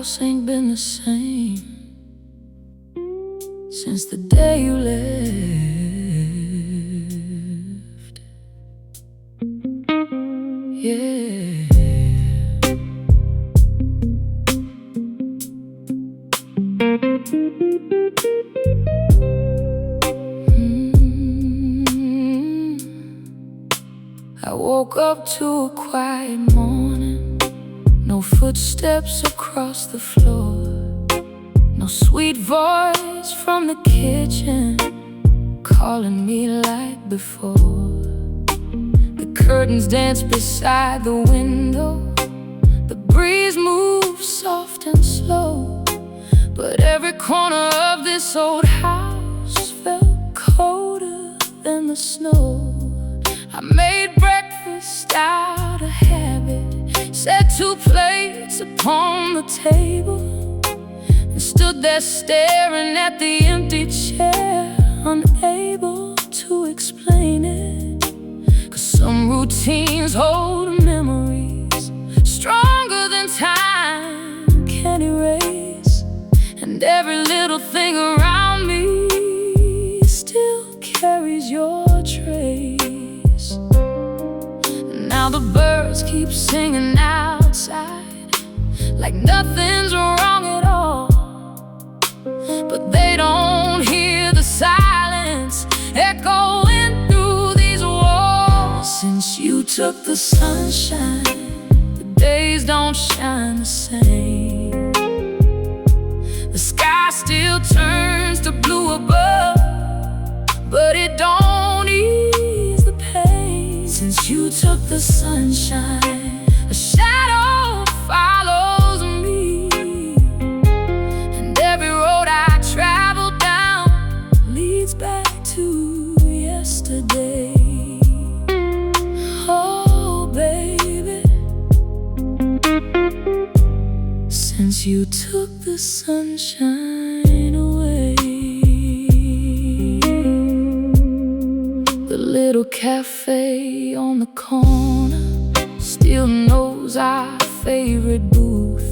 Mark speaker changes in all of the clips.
Speaker 1: house ain't been the same since the day you left. Yeah. I woke up to a quiet morning. No footsteps across the floor. No sweet voice from the kitchen calling me like before. The curtains dance beside the window. The breeze moves soft and slow. But every corner of this old house felt colder than the snow. I made breakfast out of habit, set 2 plates upon the table, and stood there staring at the empty chair, unable to explain it. 'Cause some routines hold memories stronger than time can erase, and every little thing around me still carries your trace. Now the birds keep singing outside like nothing's wrong at all, but they don't hear the silence echoing through these walls. Since you took the sunshine, the days don't shine the same. The sky still turns to blue above, but it don't ease the pain. Since you took the sunshine, a shadow follows me, and every road I travel down leads back to yesterday. Oh baby, since you took the sunshine away. The little cafe on the corner still knows our favorite booth.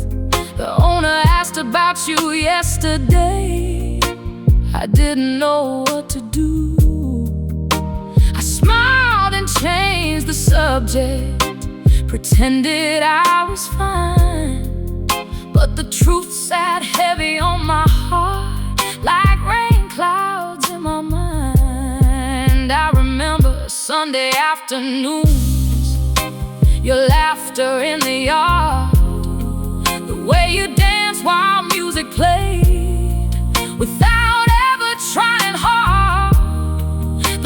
Speaker 1: The owner asked about you yesterday. I didn't know what to do. I smiled and changed the subject, pretended I was fine. But the truth sat heavy on my heart, like rain clouds in my mind. I remember Sunday afternoons, your laughter in the yard, the way you danced while music played, without ever trying hard.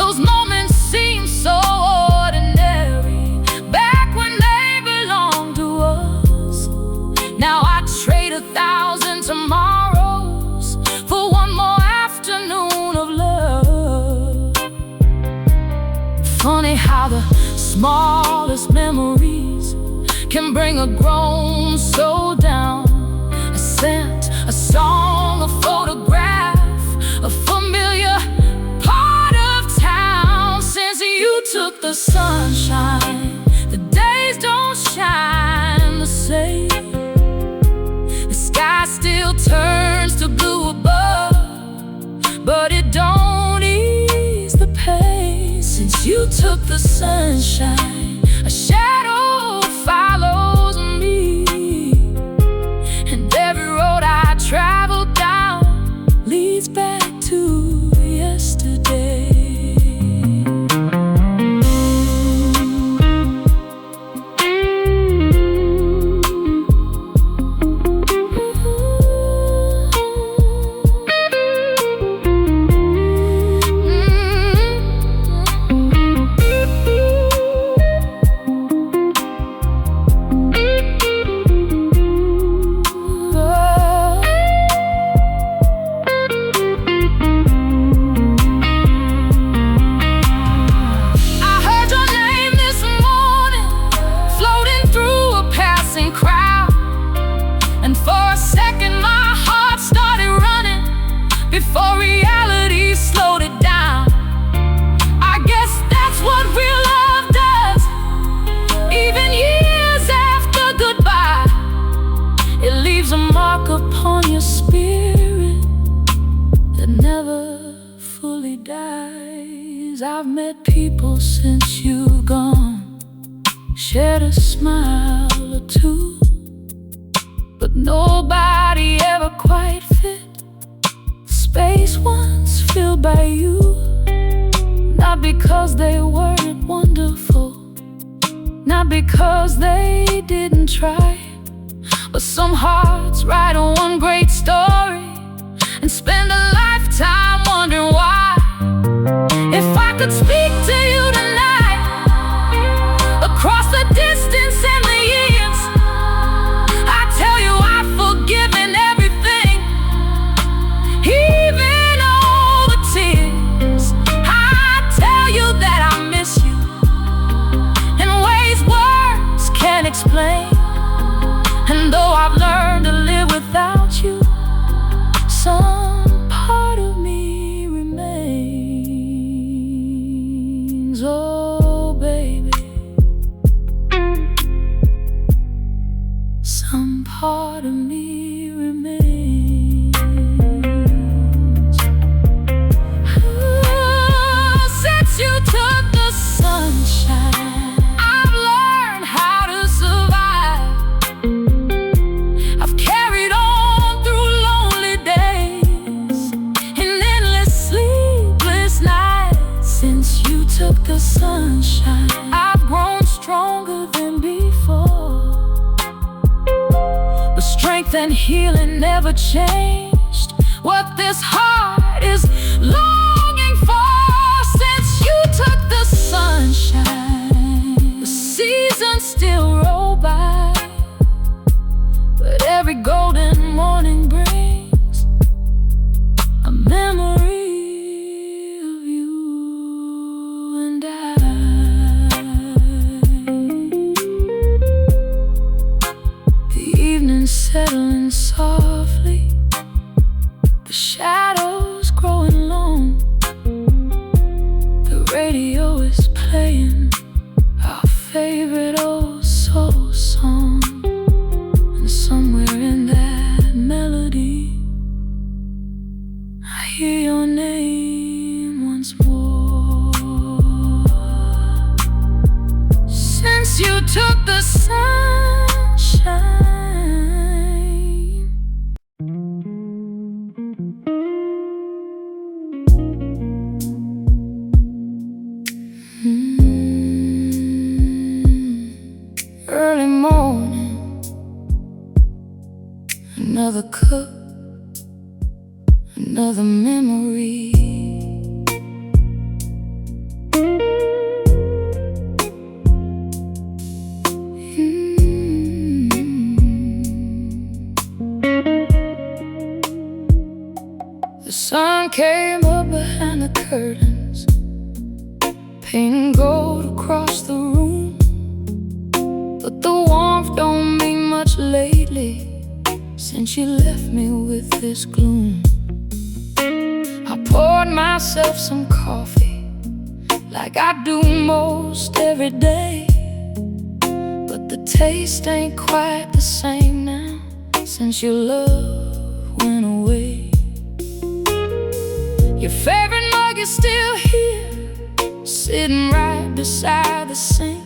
Speaker 1: Those moments seem so ordinary, back when they belonged to us. Now I trade 1,000 tomorrows for one more afternoon of love. Funny how the smallest memories can bring a grown soul down. A scent, a song, a photograph, a familiar part of town. Since you took the sunshine, the days don't shine the same. The sky still turns to blue above, but it don't ease the pain. Since you took the sunshine, a shadow follows me, and every road I travel down leads back to yesterday. people since you've gone, shared a smile or two, but nobody ever quite fit the space once filled by you. Not because they weren't wonderful, not because they didn't try, but some hearts write one great story and spend a lifetime wondering why. If I could speak to you tonight, across the distance and the years, I'd tell you I've forgiven everything, even all the tears. I'd tell you that I miss you in ways words can't explain. And though I've learned to live without you, some part of me remains. Oh, baby, some part of me remains. Since you took the sunshine, I've learned how to survive. I've carried on through lonely days and endless sleepless nights. Since you took the sunshine, I've grown stronger than before. The strength and healing never changed what this heart is longing for. Since you took the sunshine, the seasons still roll by, but every golden morning brings a memory of you and I. The evening's settling softly, the shadows growing long. The radio is playing our favorite old soul song, and somewhere in that melody I hear your name once more. Since you took the sunshine, early morning, another cup, another memory. The sun came up behind the curtains, painting gold across the room. But the warmth don't mean much lately, since you left me with this gloom. I poured myself some coffee, like I do most every day, but the taste ain't quite the same now, since your love went away. Your favorite mug is still here, sitting right beside the sink.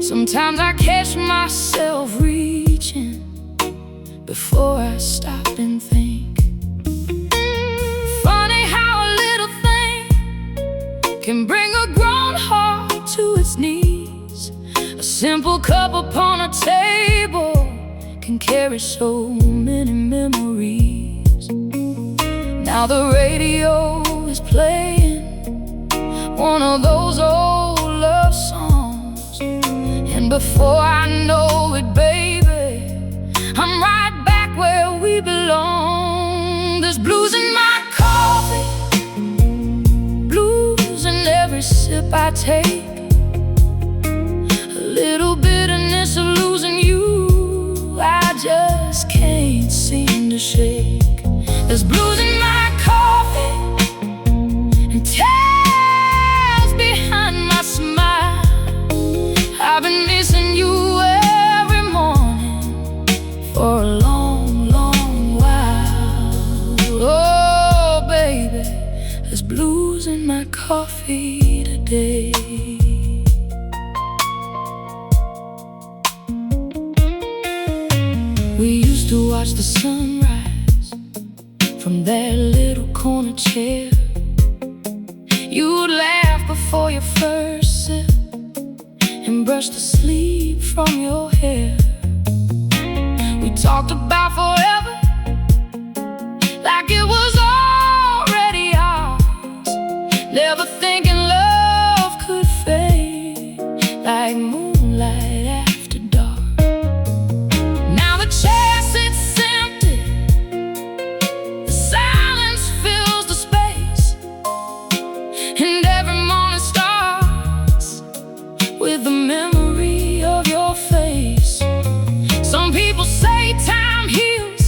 Speaker 1: Sometimes I catch myself reaching before I stop and think. Funny how a little thing can bring a grown heart to its knees. A simple cup upon a table can carry so many memories. Now the radio is playing one of those old love songs, and before I know it, baby, I'm right back where we belong. There's blues in my coffee, blues in every sip I take, a little bitterness of losing you I just can't seem to shake. There's blues in my coffee and tears behind my smile. I've been missing you every morning for a long, long while. Oh, baby, there's blues in my coffee today. sunrise from that little corner chair. You'd laugh before your first sip and brush the sleep from your hair. We talked about forever like it was already ours, never thinking love could fade like moonlight after dark. Now the chair sits empty, the silence fills the space, and every morning starts with the memory of your face. Some people say time heals,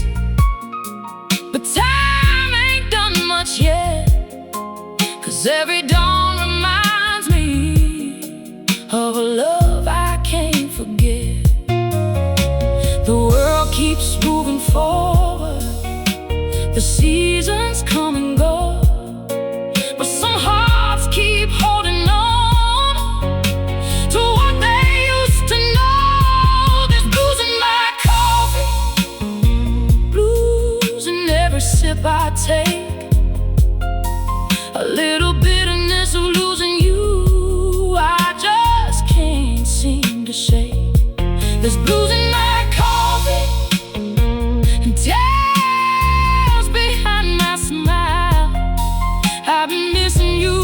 Speaker 1: but time ain't done much yet, 'cause every dawn reminds me of a love I can't forget. The world keeps moving forward, the seasons come and go, but some hearts keep holding on to what they used to know. There's blues in my coffee, blues in every sip I take, a little bitterness of losing you I just can't seem to shake. There's blues in my coffee and tears behind my smile. I've been missing you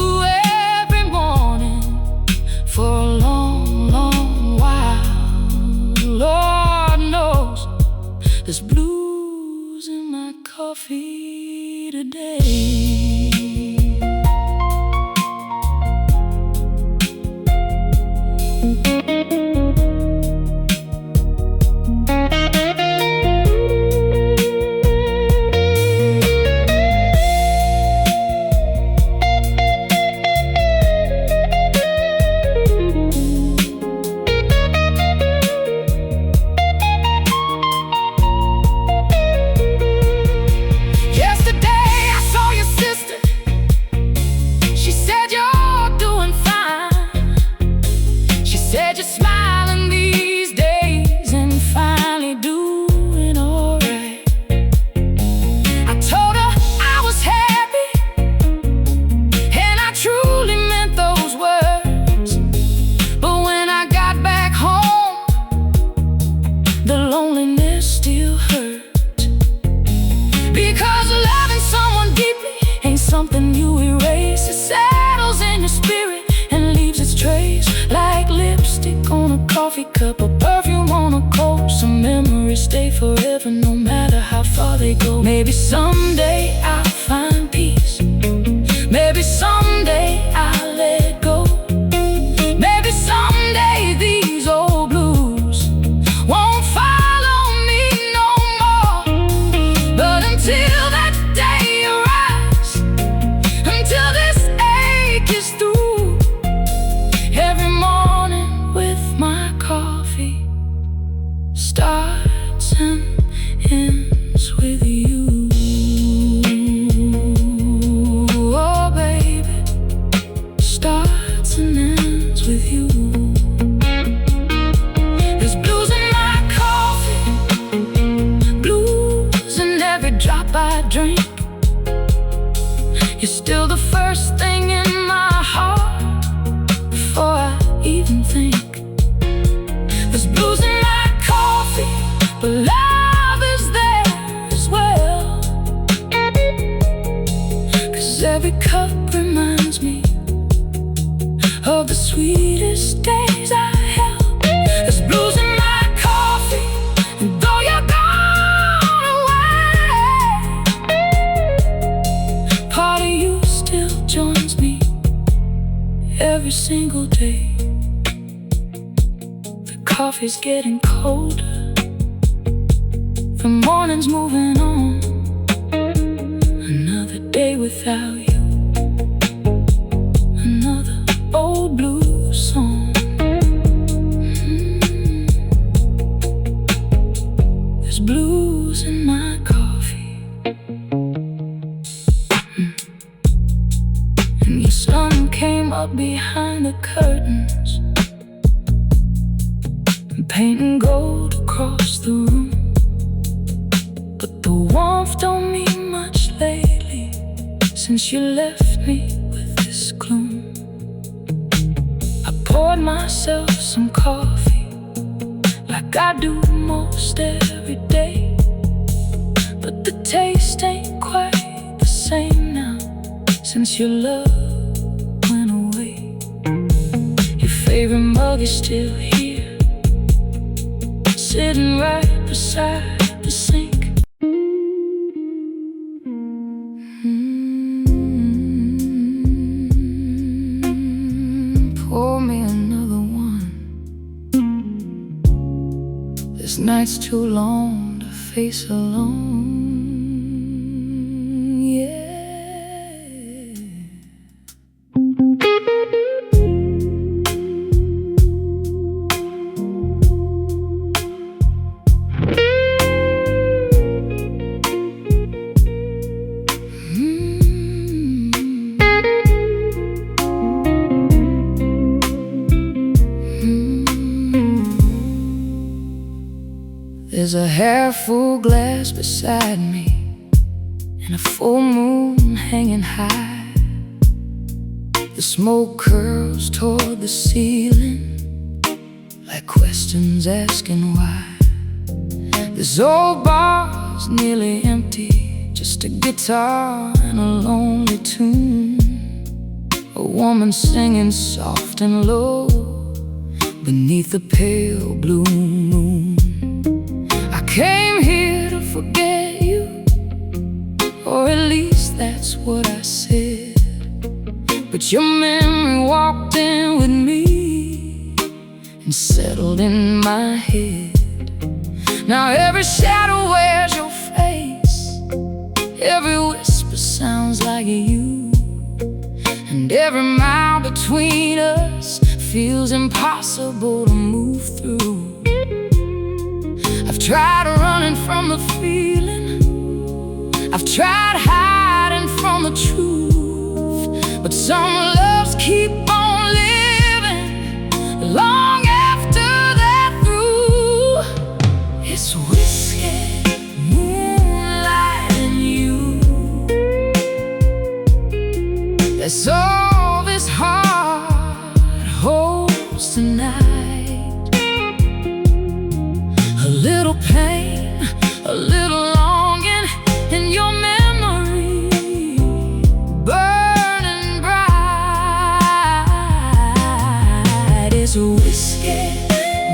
Speaker 1: every morning for a long, long while. Lord knows there's blues in my coffee today. Said you're smiling these days and finally doing alright. I told her I was happy, and I truly meant those words. But when I got back home, the loneliness still hurt, because loving someone deeply ain't something you erase. It settles in your spirit and leaves its trace, like lipstick on a coffee cup or perfume on a coat. Some memories stay forever, no matter how far they go. Maybe someday I'll find peace, maybe someday I'll let go, maybe someday these old blues won't follow me no more. But until that day arrives, until this ache is through, every morning with my coffee starts and ends with you. Oh baby, starts and ends with you. There's blues in my coffee, blues in every drop I drink. You're still the first thing in my heart before I even think. There's blues in my coffee, but love is there as well, 'cause every cup reminds me of the sweetest days I held. There's blues in my coffee, and though you're gone away, part of you still joins me every single day. The coffee's getting colder, the morning's moving on, another day without you, another old blues song. There's blues in my coffee, and your sun came up behind the curtains, painting gold across the room. But the warmth don't mean much lately, since you left me with this gloom. I poured myself some coffee, like I do most every day, but the taste ain't quite the same now, since your love went away. Your favorite mug is still here, sitting right beside the sink. Pour me another one. This night's too long to face alone. Yeah. There's a half-full glass beside me, and a full moon hanging high. The smoke curls toward the ceiling, like questions asking why. This old bar's nearly empty, just a guitar and a lonely tune. A woman singing soft and low beneath the pale blue moon. I came here to forget you, or at least that's what I said. But your memory walked in with me and settled in my head. Now every shadow wears your face, every whisper sounds like you, and every mile between us feels impossible to move through. I've tried running from the feeling, I've tried hiding from the truth, but some loves keep on living long after they're through. It's whiskey, moonlight, and you. That's all this heart holds tonight. A little pain, a little longing in your memory, burning bright. It's whiskey,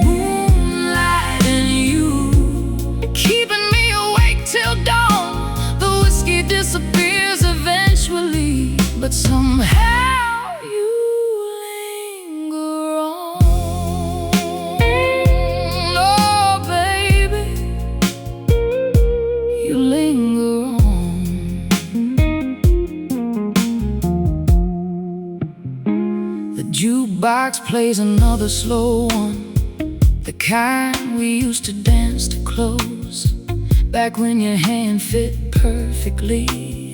Speaker 1: moonlight, and you, keeping me awake till dawn. The whiskey disappears eventually, but somehow you linger on. Oh baby, you linger on. The jukebox plays another slow one, the kind we used to dance to close, back when your hand fit perfectly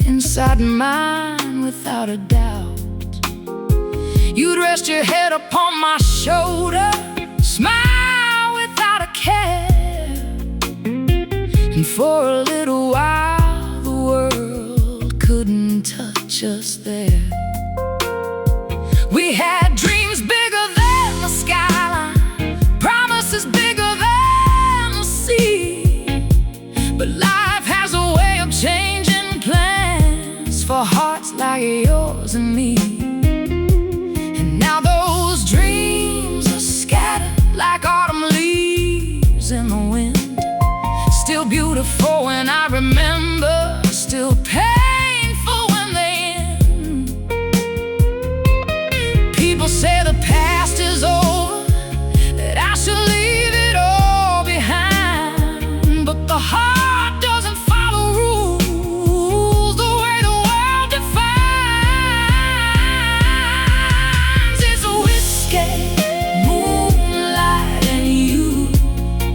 Speaker 1: inside mine without a doubt. You'd rest your head upon my shoulder, smile without a care, and for a little while the world couldn't touch us there. We had dreams bigger than the skyline, promises bigger than the sea, but life has a way of changing plans for hearts like yours and me. And now those dreams are scattered like autumn leaves in the wind, still beautiful when I remember, still painful when they end. People say the past is over, that I should leave it all behind, but the heart doesn't follow rules the way the world defines. It's whiskey, moonlight, and you.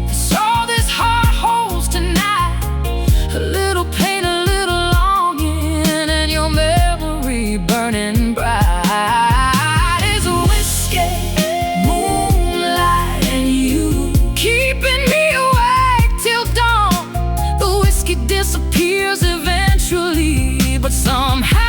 Speaker 1: It's all this heart holds tonight. disappears eventually, but somehow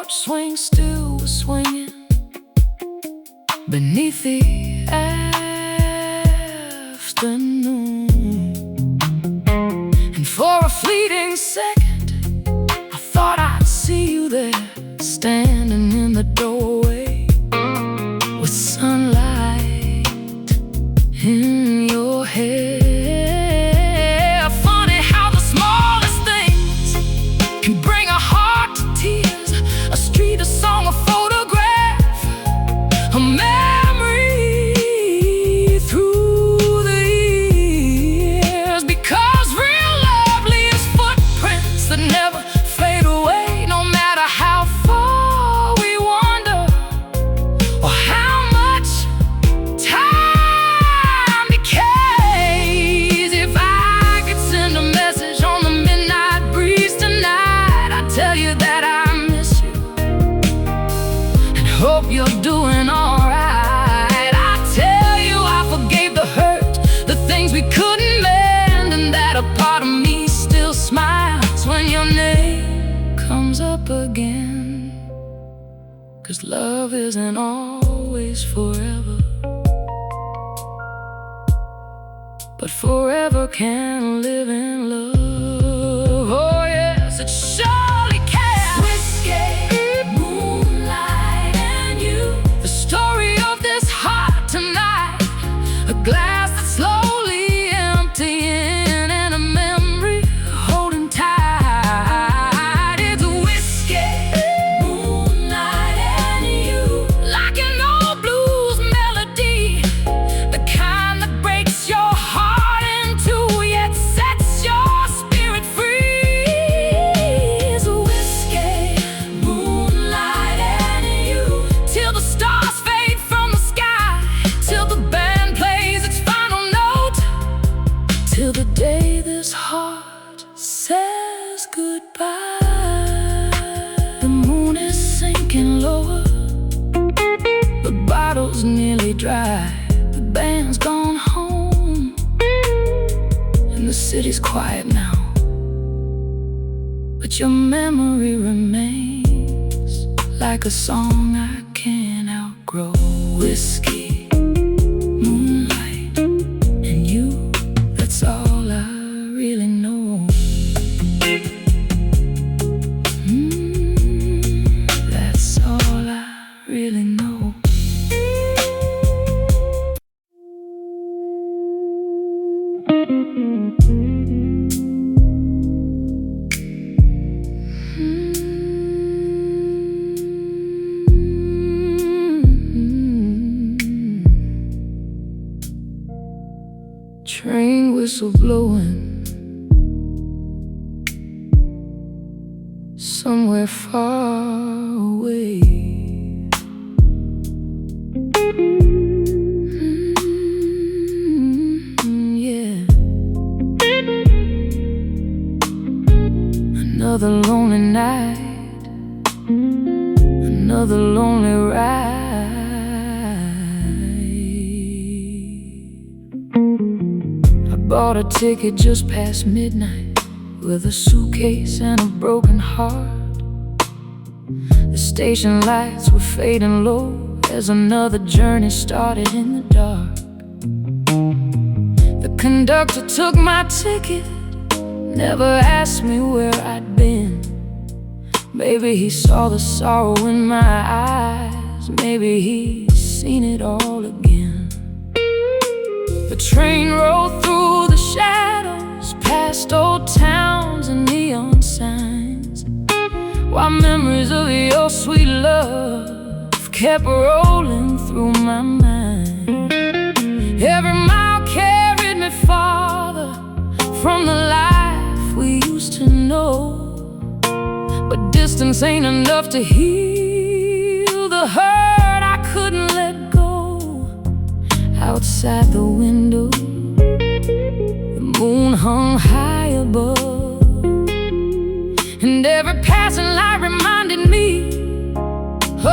Speaker 1: swing still was swinging beneath the afternoon, and for a fleeting second I thought I'd see you there, standing in the doorway with sunlight in your hair. Funny how the smallest things can bring a heart to tears, a street, a song, a photograph, a memory through the years. Because real love leaves footprints that never fade away, no matter how far we wander or how much time decays. If I could send a message on the midnight breeze tonight, I'd tell you that I hope you're doing alright. I tell you I forgave the hurt, the things we couldn't mend, and that a part of me still smiles when your name comes up again. 'Cause love isn't always forever, but forever can live in love. Oh yes, it surely can. Whiskey, moonlight and you, the story of this heart tonight. A glass that's slowly emptying and a memory holding tight. It's whiskey, moonlight and you, like an old blues melody, the kind that breaks your heart in two yet sets your spirit free. It's whiskey, moonlight and you, till the stars fade from the sky, till the band plays its final note, till the day this heart says goodbye. The moon is sinking lower, the bottle's nearly dry, the band's gone home, and the city's quiet now, but your memory remains like a song I can't outgrow. Whiskey, moonlight and you, that's all I really know. That's all I really know. Train whistle blowing somewhere far away. Yeah. Another lonely night, another lonely ride. Bought a ticket just past midnight with a suitcase and a broken heart. The station lights were fading low as another journey started in the dark. The conductor took my ticket, never asked me where I'd been. Maybe he saw the sorrow in my eyes, maybe he's seen it all again. The train rolled through the shadows, past old towns and neon signs, while memories of your sweet love kept rolling through my mind. Every mile from the life we used to know. But distance ain't enough to heal the hurt I couldn't let go. Outside the window, the moon hung high above, and every passing light reminded me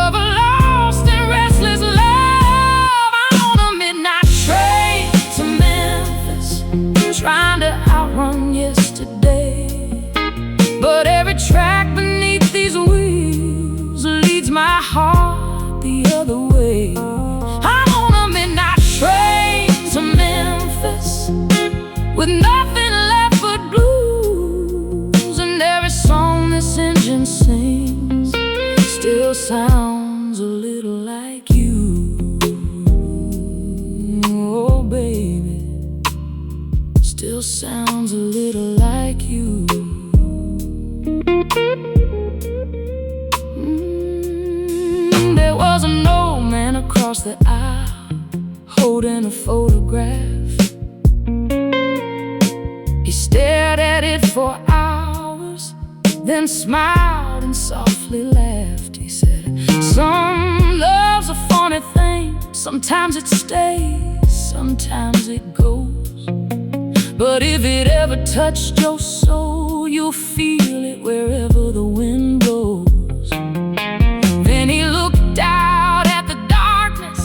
Speaker 1: of a lost and restless love. I'm on a midnight train to Memphis, trying to outrun yesterday. But every track beneath these wheels leads my heart the other way. I'm on a midnight train to Memphis, with nothing left but blues. And every song this engine sings still sounds a little like you. Oh baby, still sounds a little like you. There was an old man across the aisle holding a photograph. He stared at it for hours, then smiled and softly laughed. He said, "Some love's a funny thing. Sometimes it stays, sometimes it goes. But if it ever touched your soul, you'll feel it wherever the wind blows." Then he looked out at the darkness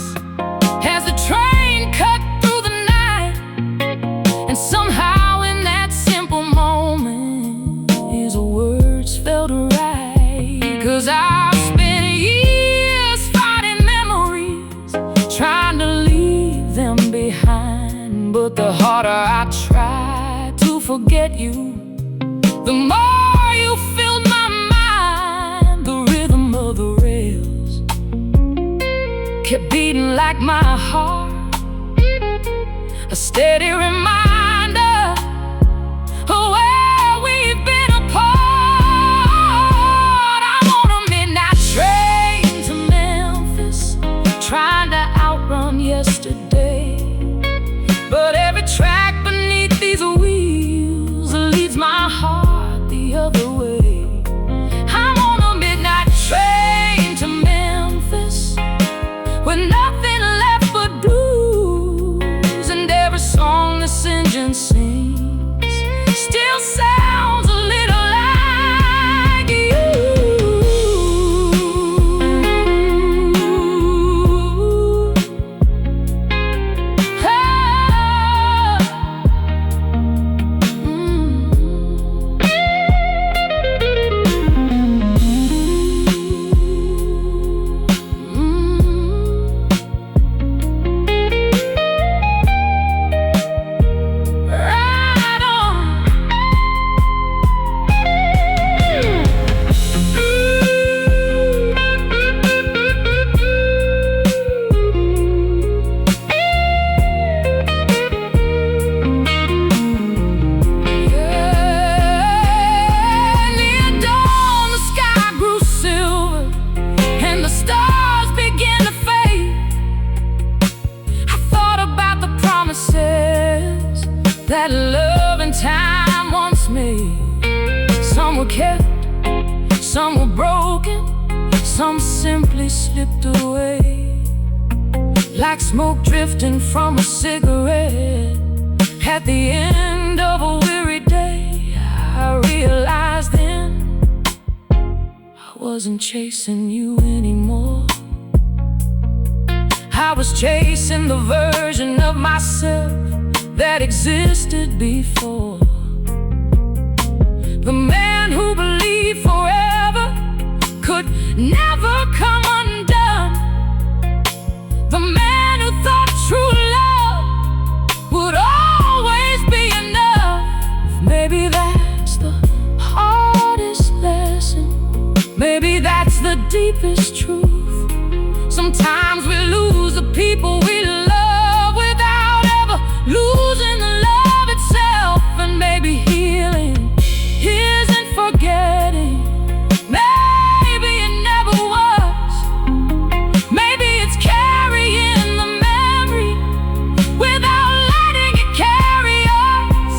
Speaker 1: as the train cut through the night, and somehow in that simple moment his words felt right. 'Cause I've spent years fighting memories, trying to leave them behind. But the harder I try to forget you, the more you filled my mind. The rhythm of the rails kept beating like my heart, a steady reminder of where we've been apart. I'm on a midnight train to Memphis, trying to outrun yesterday. But every track beneath these wheels leads my heart the other way. I'm on a midnight train to Memphis, with nothing left but blues. And every song this engine sings still sounds a little like you. That love and time once made. Some were kept, some were broken, some simply slipped away. Like smoke drifting from a cigarette at the end of a weary day. I realized then I wasn't chasing you anymore. I was chasing the version of myself that existed before. The man who believed forever could never come undone. The man who thought true love would always be enough. Maybe that's the hardest lesson. Maybe that's the deepest truth. Sometimes we lose the people we love without ever losing the love itself. And maybe healing isn't forgetting. Maybe it never was. Maybe it's carrying the memory without letting it carry us.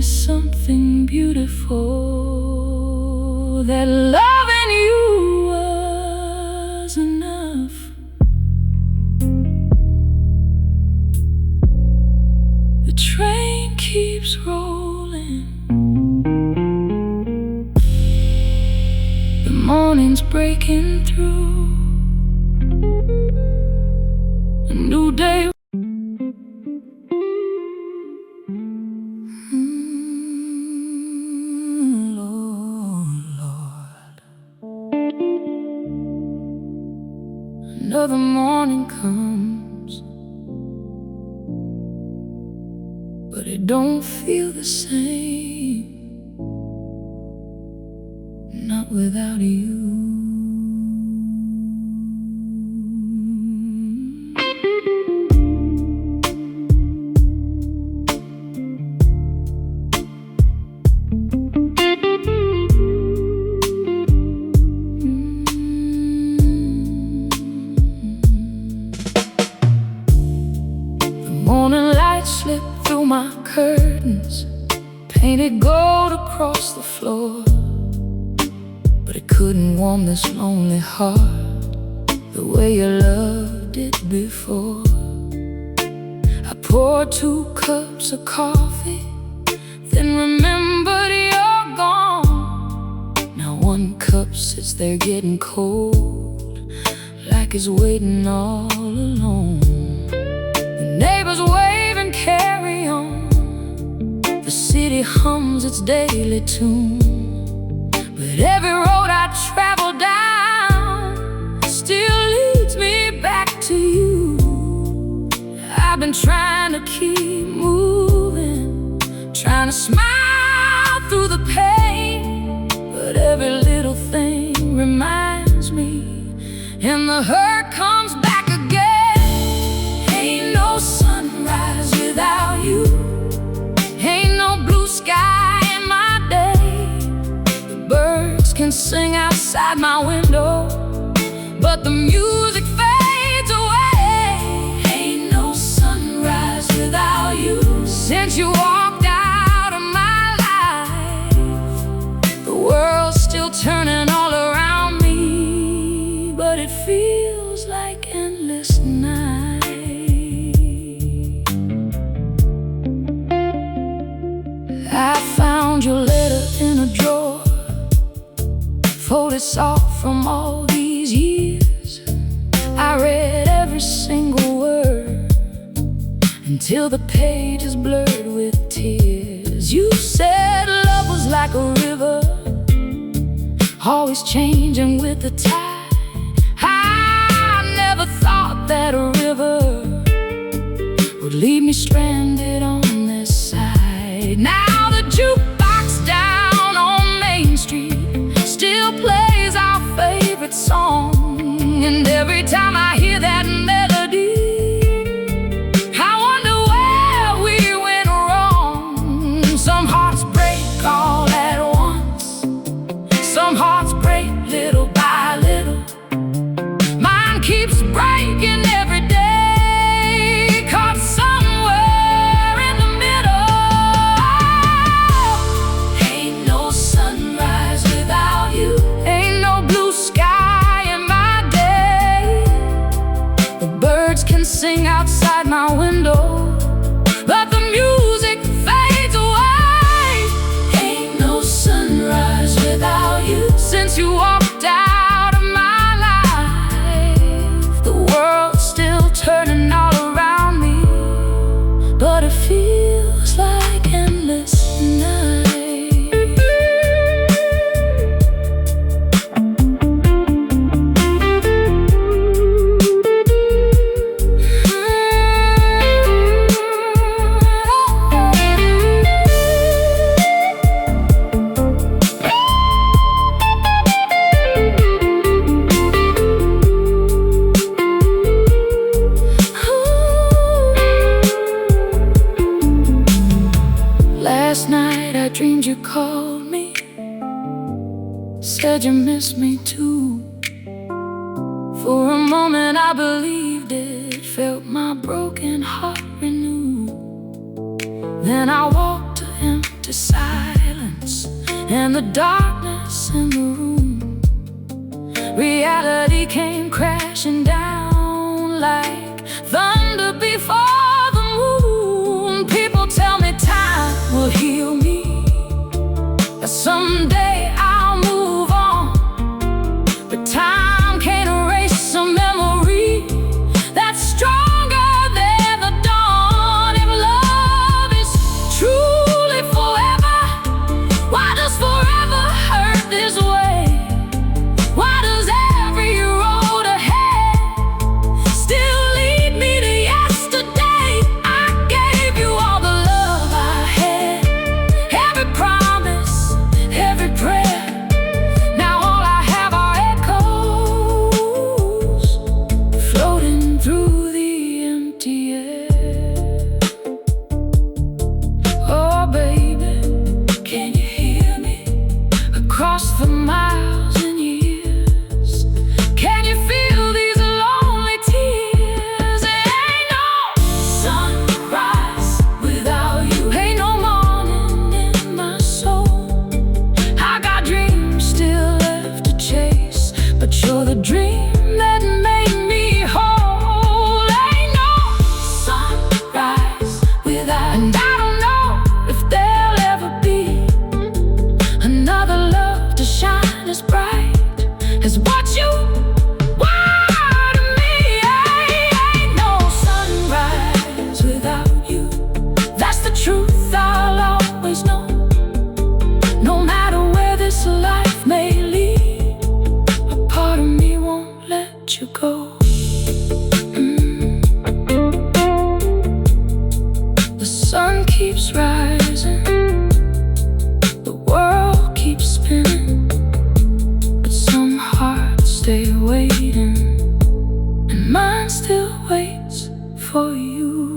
Speaker 1: something beautiful, that loving you was enough. The train keeps rolling, the morning's breaking through, a new day. Another morning comes, but it don't feel the same, not without you. Morning light slipped through my curtains, painted gold across the floor, but it couldn't warm this lonely heart the way you loved it before. I poured 2 cups of coffee, then remembered you're gone. Now 1 cup sits there getting cold, like it's waiting all alone. Neighbors wave and carry on, the city hums its daily tune, but every road I travel down still leads me back to you. I've been trying to keep moving, trying to smile through the pain, but every little thing reminds me, and the hurt comes back again. Ain't no sunrise without you, ain't no blue sky in my day. The birds can sing outside my window, but the music fades away. Ain't no sunrise without you. Since you walked out of my life, the world's still turning all around me, but it feels like endless night. I found your letter in a drawer, folded soft from all these years. I read every single word until the page is blurred with tears. You said love was like a river, always changing with the tide. I never thought that a river would leave me stranded on this side. Now the jukebox down on Main Street still plays our favorite song, and every time I hear that melody, I wonder where we went wrong. Some hearts break all at once, some hearts break little by little. Mine keeps breaking every day, caught somewhere in the middle. Ain't no sunrise without you, ain't no blue sky in my day. The birds can sing outside my window, but the music fades away. Ain't no sunrise without you. Since you walked out of my life, the world's still turning all around me, but it feels like endless night. Last night I dreamed you called me, said you miss me too. For a moment I believed it, felt my broken heart renew. Then I walked to empty the silence and the darkness in the room. Reality came crashing down like thunder before the moon. People tell me time will heal me, that someday I'll move on. But time can't erase a memory that's stronger than the dawn. If love is truly forever, why does forever hurt this way? Why does every road ahead still lead me to yesterday? I gave you all the love I had, every promise, every prayer. Now all I have are echoes floating through the empty air. Oh baby, can you hear me across the miles and years? Can you feel these lonely tears? There ain't no sunrise without you, ain't no morning in my soul. I got dreams still left to chase, but you're the dream that made me whole. Ain't no sunrise without, and I don't know if there'll ever be another love to shine as bright as what you were to me. Ain't no sunrise without you, that's the truth I'll always know. No matter where this life may lead, a part of me won't let you go. The sun keeps rising, the world keeps spinning, but some hearts stay waiting, and mine still waits for you.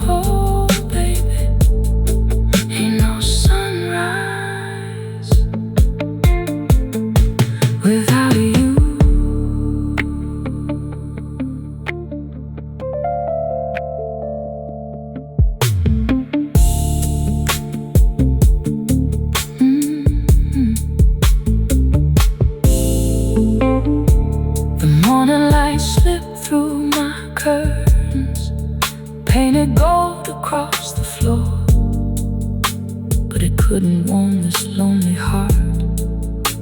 Speaker 1: Oh baby, ain't no sunrise without you. The morning light slipped through my curtains, painted gold across the floor, but it couldn't warm this lonely heart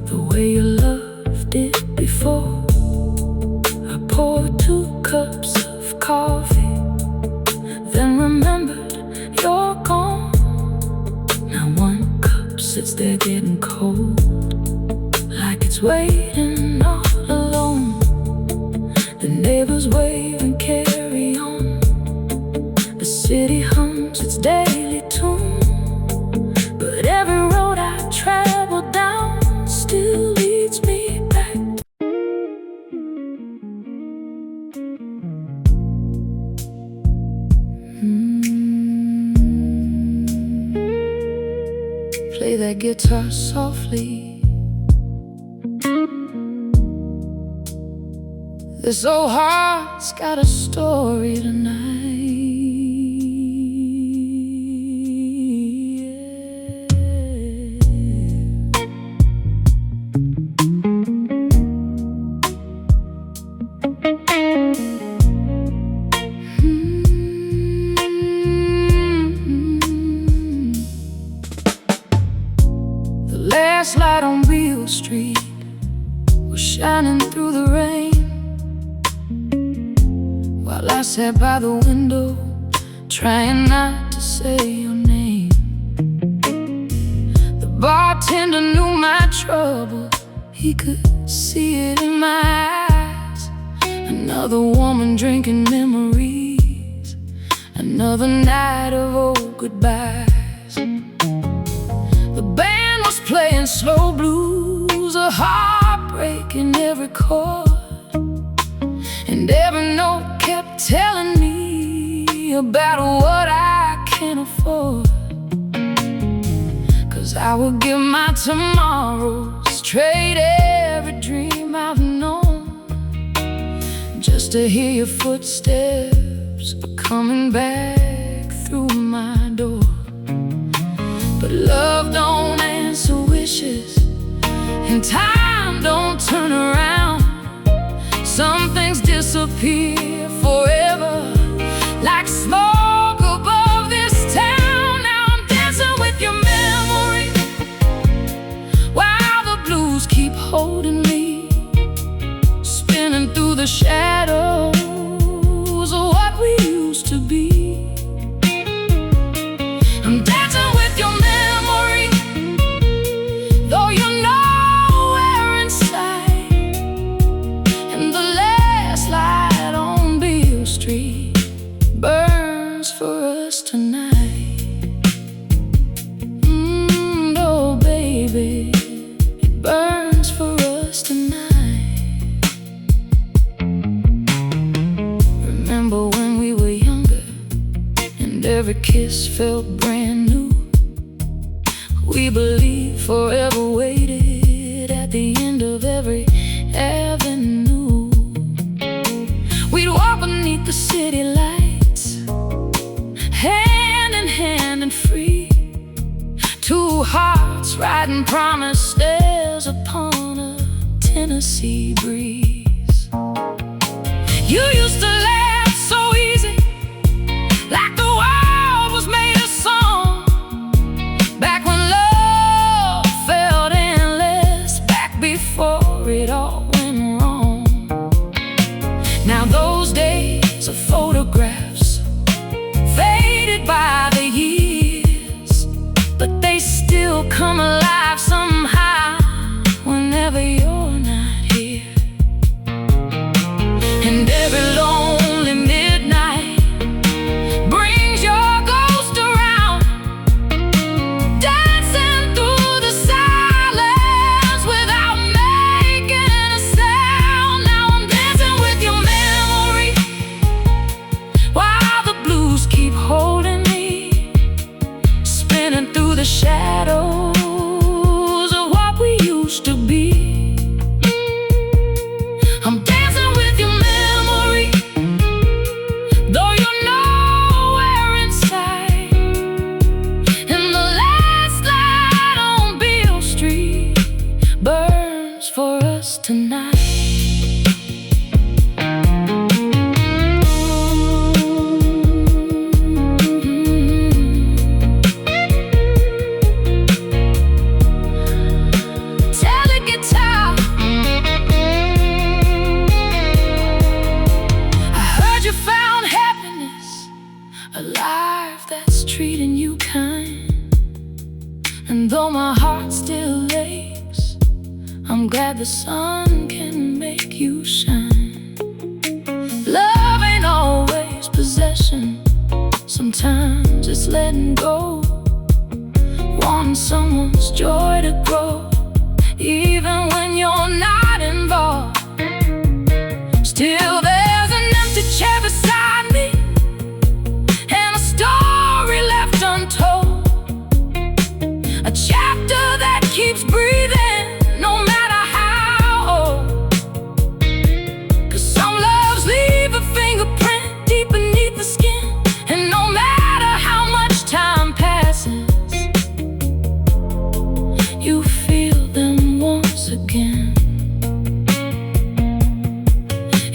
Speaker 1: the way you loved it before. I poured 2 cups of coffee, then remembered you're gone. Now 1 cup sits there getting cold, like it's waiting all alone. The neighbors wave and carry on, the city hums its daily tune, but every road I travel down still leads me back. Play that guitar softly. This old heart's got a story tonight. The last light on Beale Street was shining through the rain, while I sat by the window, trying not to say your name. The bartender knew my trouble, he could see it in my eyes. Another woman drinking memories, another night of old goodbyes. The band was playing slow blues, a heartbreak in every chord, and every note kept telling me about what I can't afford. 'Cause I would give my tomorrows, trade every dream I've known, just to hear your footsteps footsteps are coming back through my door. But love don't answer wishes, and time don't turn around. Some things disappear forever, like smoke above this town. Now I'm dancing with your memory, while the blues keep holding me, spinning through the shadows of what we used to be. I'm dancing with your memory, though you're nowhere inside. And the last light on Beale Street burns for us tonight. Oh baby, it burns for us tonight. Remember when we were younger, and every kiss felt brand new. We believed forever waited at the end of every avenue. We'd walk beneath the city lights, hand in hand and free. Two hearts riding promised stairs upon a Tennessee breeze. You used to laugh so easy, like the world was made of song. Back when love felt endless, back before it all went wrong. Now those days are photographs, faded by the years, but they still come alive somehow whenever you're not here. And every lonely midnight brings your ghost around, dancing through the silence without making a sound. Now I'm dancing with your memory, while the blues keep holding me, spinning through the shadows of what we used to be. I'm dancing with your memory, though you're nowhere inside. And the last light on Beale Street burns for us tonight. Tele guitar, I heard you found happiness, a life that's treating you kind. And though my heart still aches, I'm glad the sun can make you shine. Love ain't always possession, sometimes it's letting go, wanting someone's joy to grow, even when you're not involved. Still there's an empty chair beside me, and a story left untold, a chapter that keeps breathing no matter how old. 'Cause some loves leave a fingerprint deep beneath the skin, and no matter how much time passes, you feel them once again.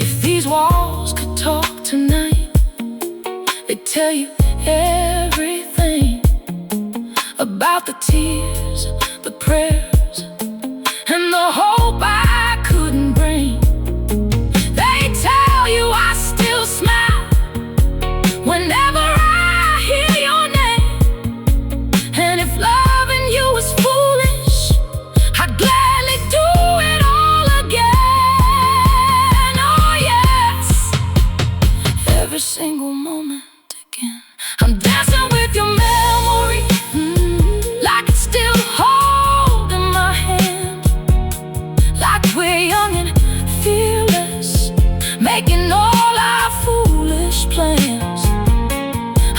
Speaker 1: If these walls could talk tonight, they'd tell you everything about the tears, the prayers, and the hope I couldn't bring. They tell you I still smile whenever I hear your name. And if loving you was foolish, I'd gladly do it all again. Oh yes, every single moment again. I'm dancing with your memory, like it's still holding my hand, like we're young and fearless, making all our foolish plans.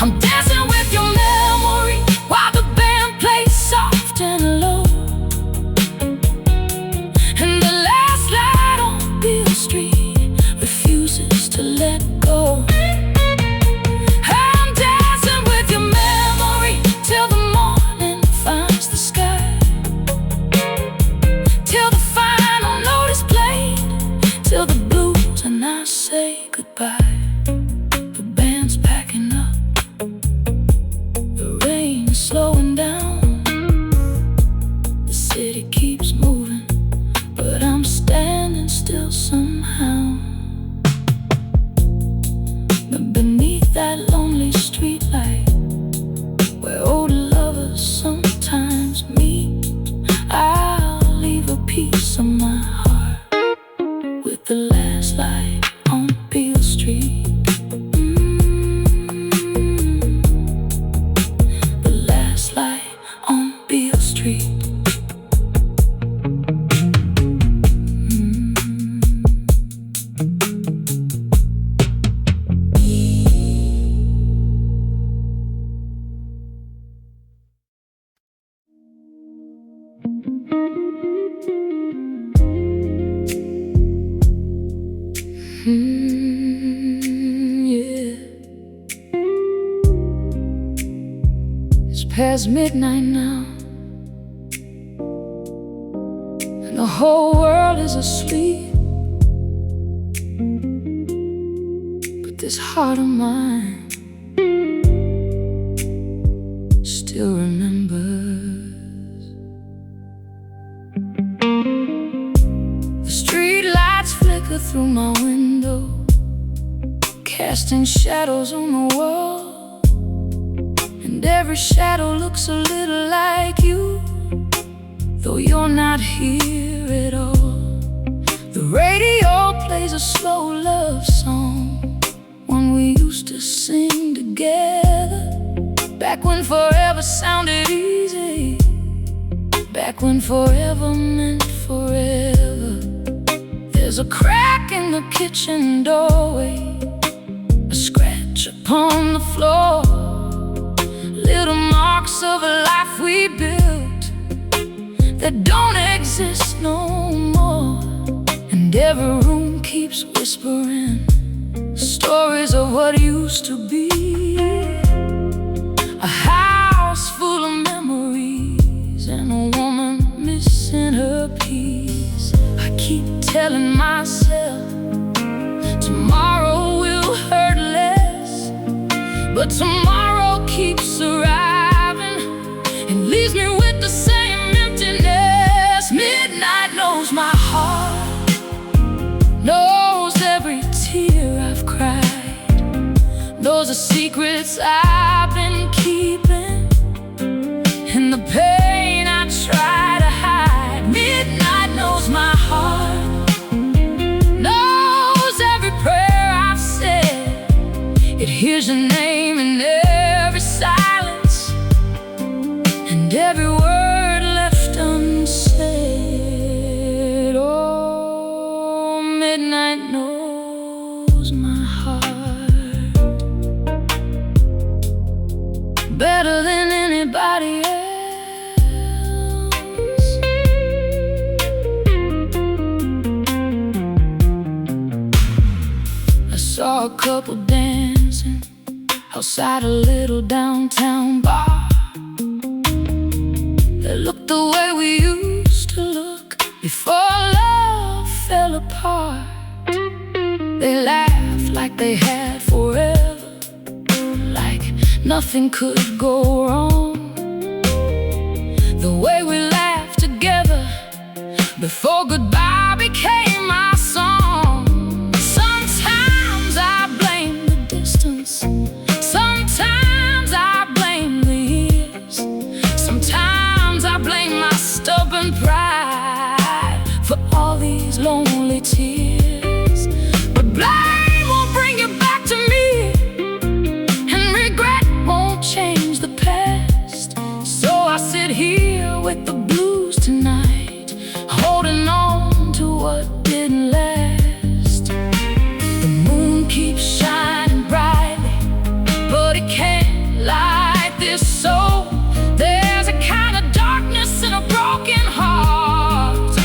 Speaker 1: I'm dancing with your memory, while the band plays soft and low, and the last light on Beale Street refuses to let go. goodbye. The band's packing up, the rain is slowing down. The city keeps moving, but I'm standing still somehow. Beneath that lonely streetlight, where old lovers sometimes meet, I'll leave a piece of my heart with the last light on Beale Street. The last light on Beale Street. Yeah. It's past midnight now, and the whole world is asleep. But this heart of mine still remembers. The street lights flicker through my window, casting shadows on the wall, and every shadow looks a little like you, though you're not here at all. The radio plays a slow love song, one we used to sing together, back when forever sounded easy, back when forever meant forever. There's a crack in the kitchen doorway, a scratch upon the floor, little marks of a life we built that don't exist no more. And every room keeps whispering stories of what used to be, a house full of memories and a woman missing her piece. I keep telling myself tomorrow will hurt less, but tomorrow keeps arriving and leaves me with the same emptiness. Midnight knows my heart, knows every tear I've cried, knows the secrets I've been keeping, and the pain I try to hide. Midnight knows my heart, knows every prayer I've said. It hears your name in every silence and every word left unsaid. Oh, midnight knows my heart better than anybody else. I saw a couple dancing outside a little downtown bar. They looked the way we used to look before love fell apart. They laughed like they had forever, like nothing could go wrong. The way we laughed together before goodbye became our song. Sometimes I blame the distance, sometimes I blame the years, sometimes I blame my stubborn pride for all these lonely tears. But blame won't bring you back to me, and regret won't change the past. So I sit here with the blues tonight, holding on to what didn't last. The moon keeps shining brightly, but it can't light this soul. There's a kind of darkness in a broken heart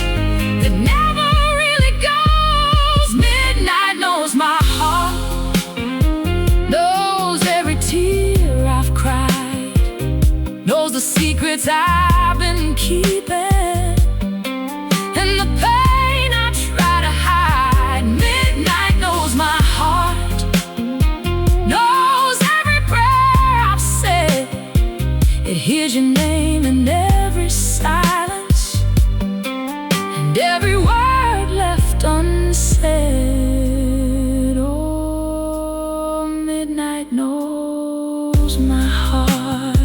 Speaker 1: that never really goes. Midnight knows my heart, knows every tear I've cried, knows the secrets I've been keeping, and the pain I try to hide. Midnight knows my heart, is your name in every silence, and every word left unsaid. Oh, midnight knows my heart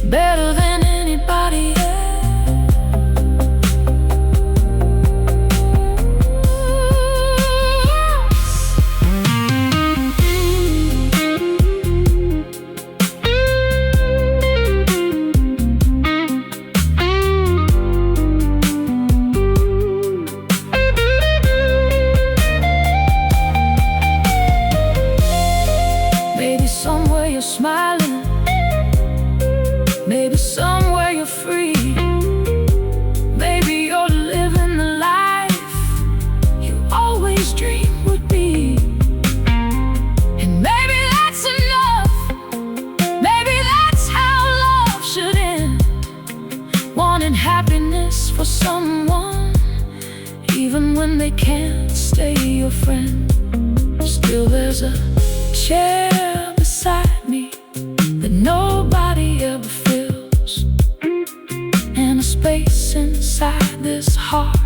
Speaker 1: better than anybody else. Somewhere you're smiling, maybe somewhere you're free, maybe you're living the life you always dreamed would be. And maybe that's enough, maybe that's how love should end. Wanting happiness for someone, even when they can't stay your friend. Still there's a chair beside me that nobody ever fills, and a space inside this heart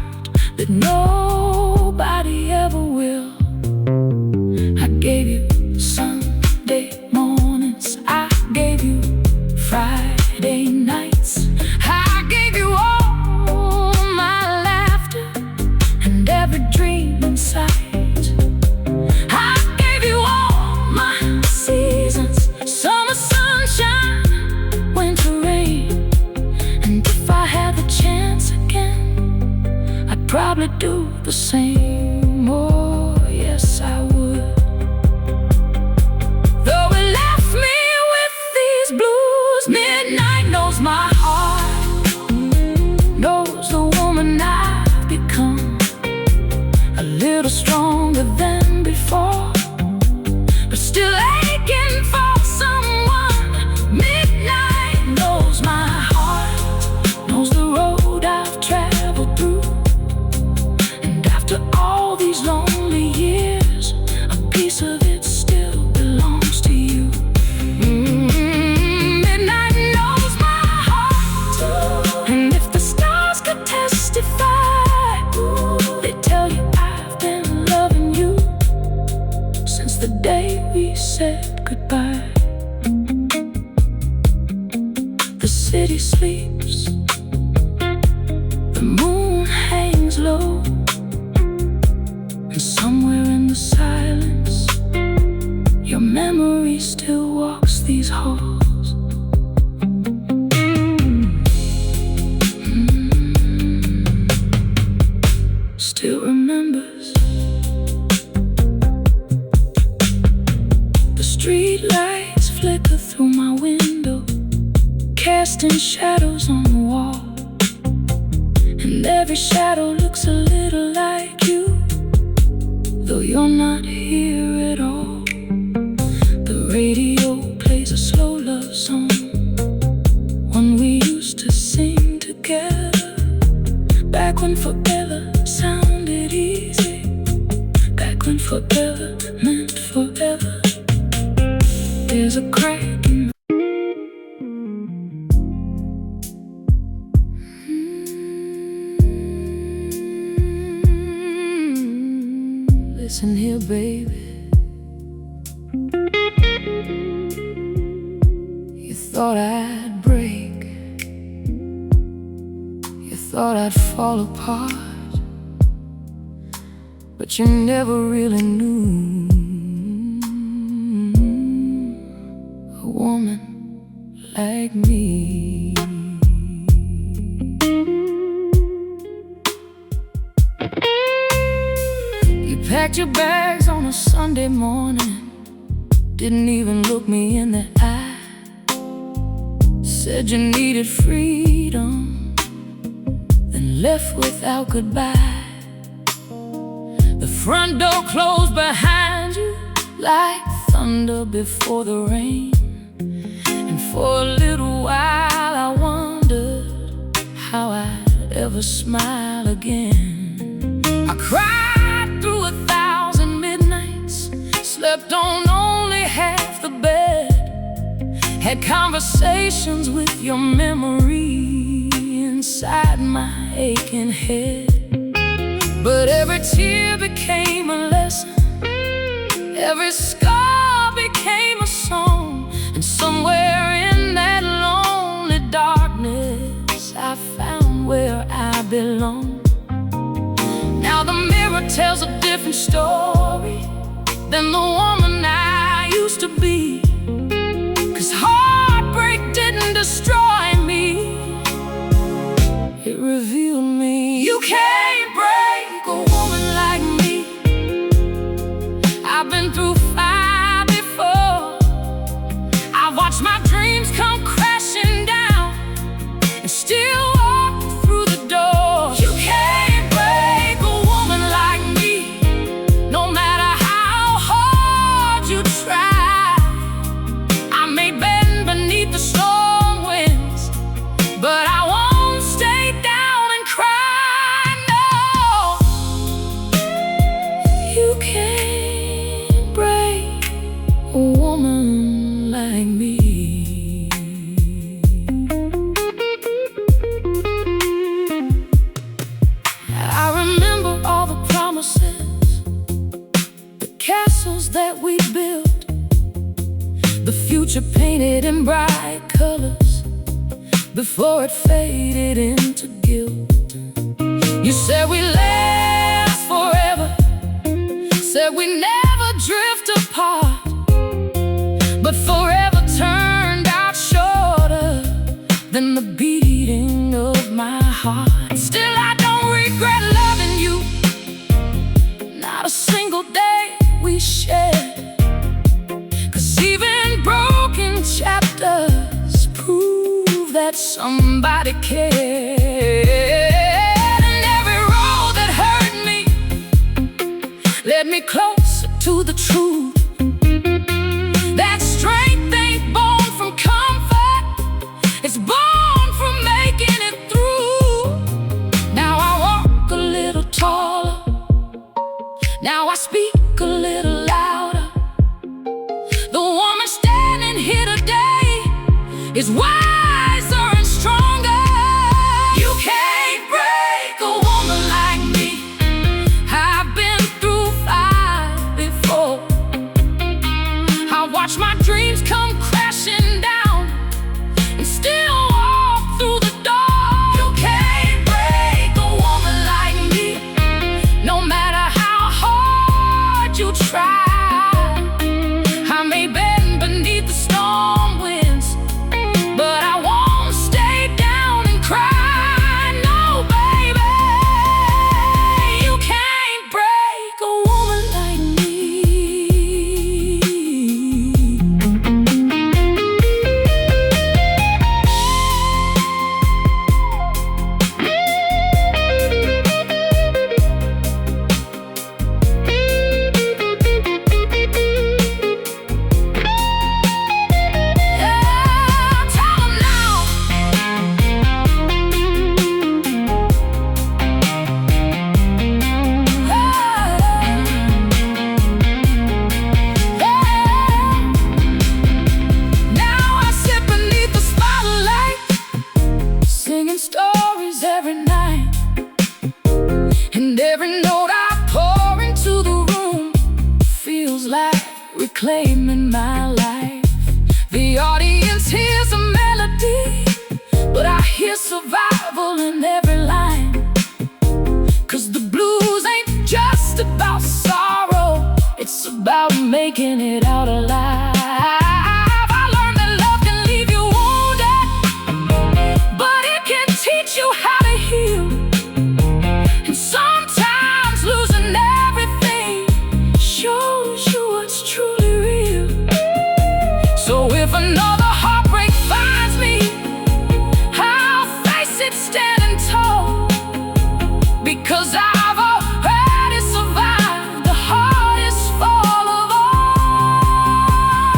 Speaker 1: that nobody ever will. I gave you Sunday mornings, I gave you Friday nights, I gave you all my laughter and every dream inside. Summer sunshine, winter rain, and if I had the chance again, I'd probably do the same. Oh, yes, I would. Though it left me with these blues, midnight knows my heart, knows the woman I've become, a little stronger than before, but still aching for someone. Midnight knows my heart, knows the road I've traveled through, and after all these lonely years, a piece of it still belongs to you. Midnight knows my heart, and if the stars could testify, they tell you I've been loving you since the day we said goodbye. The city sleeps, the moon hangs low, and somewhere in the silence, your memory still walks these halls. Still remembers the street lights flicker through my window, casting shadows on the wall, and every shadow looks a little like you, though you're not here at all. The radio plays a slow love song, one we used to sing together, back when forever sounded easy, back when forever meant forever. There's a crack in listen here, baby. You thought I'd break, you thought I'd fall apart, but you never really knew a woman like me. You packed your bags on a Sunday morning, didn't even look me in the eye, said you needed freedom, then left without goodbye. The front door closed behind you like thunder before the rain, and for a little while I wondered how I'd ever smile again. I cried through 1,000 midnights, slept on only half the bed, Had conversations with your memory inside my aching head. But every tear became a lesson, every scar became a song. And somewhere in that lonely darkness, I found where I belong. Now the mirror tells a different story than the woman I used to be. 'Cause heartbreak didn't destroy me, it revealed me. You can't break a woman like me. I've been through fire before. I watched my dreams come crashing down and still walk through the door. You can't break a woman like me, no matter how hard you try. I may bend beneath the storm winds, but I won't stay down and cry. No, you can't break a woman like me. I remember all the promises, the castles that we built, the future painted in bright colors before it faded into guilt. You said we last forever, said we never drift apart, but forever turned out shorter than the beating of my heart. Still, I don't regret loving you, not a single day we shared. 'Cause even broken chapters prove that somebody cared. And every road that hurt me led me closer to the truth. That strength ain't born from comfort, it's born from making it through. Now I walk a little taller, now I speak a little louder. The woman standing here today is wiser and stronger. You can't break a woman like me. I've been through fire before. I watch my dreams come crashing down and still walk through the door. You can't break a woman like me, no matter how hard you try. I may bend beneath the storm winds, but I won't stay down and cry. No, baby, you can't break a woman like me. Stories every night, and every note I pour into the room feels like reclaiming my life. The audience hears a melody, but I hear survival in every line. 'Cause the blues ain't just about sorrow, it's about making it out alive. I learned that love can leave you wounded, but it can teach you how to heal. And sometimes losing everything shows you what's truly real. So if another heartbreak finds me, I'll face it standing tall, because I've already survived the hardest fall of all.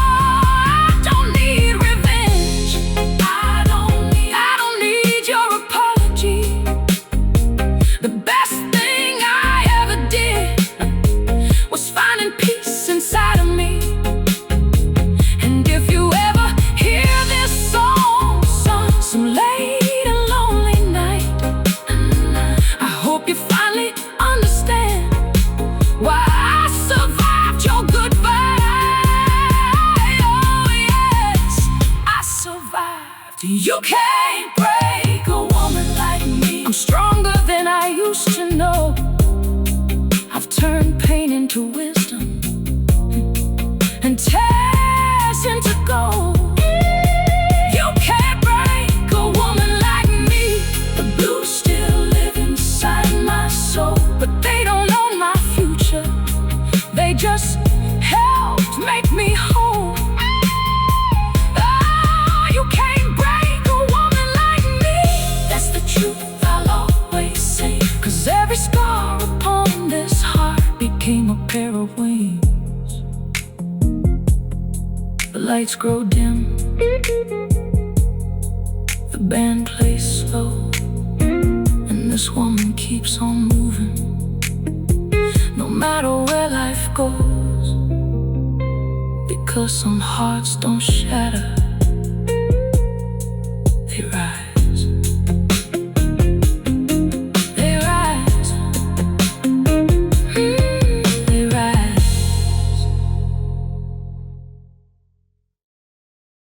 Speaker 1: You can't break a woman like me. I'm stronger than I used to know. I've turned pain into wisdom and tears into gold. You can't break a woman like me. The blues still live inside my soul, but they don't own my future. They just helped make me whole. Every scar upon this heart became a pair of wings. The lights grow dim, the band plays slow, and this woman keeps on moving, no matter where life goes, because some hearts don't shatter.